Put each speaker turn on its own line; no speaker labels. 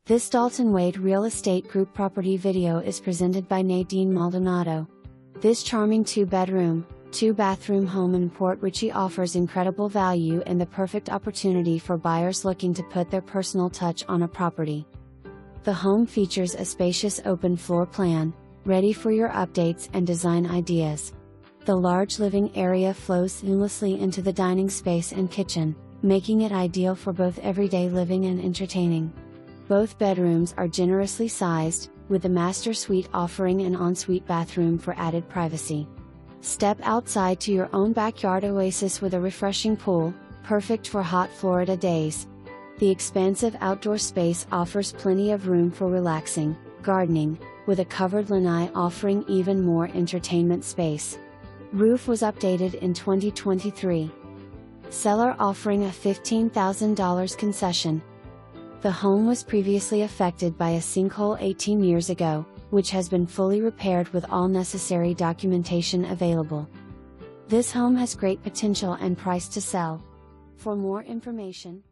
This Dalton Wade Real Estate Group property video is presented by Nadine Maldonado. This charming 2-bedroom, 2-bathroom home in Port Richey offers incredible value and the perfect opportunity for buyers looking to put their personal touch on a property. The home features a spacious open floor plan, ready for your updates and design ideas. The large living area flows seamlessly into the dining space and kitchen, making it ideal for both everyday living and entertaining. Both bedrooms are generously sized, with the master suite offering an ensuite bathroom for added privacy. Step outside to your own backyard oasis with a refreshing pool, perfect for hot Florida days. The expansive outdoor space offers plenty of room for relaxing, gardening, with a covered lanai offering even more entertainment space. Roof was updated in 2023. Seller offering a $15,000 concession. The home was previously affected by a sinkhole 18 years ago, which has been fully repaired with all necessary documentation available. This home has great potential and price to sell. For more information,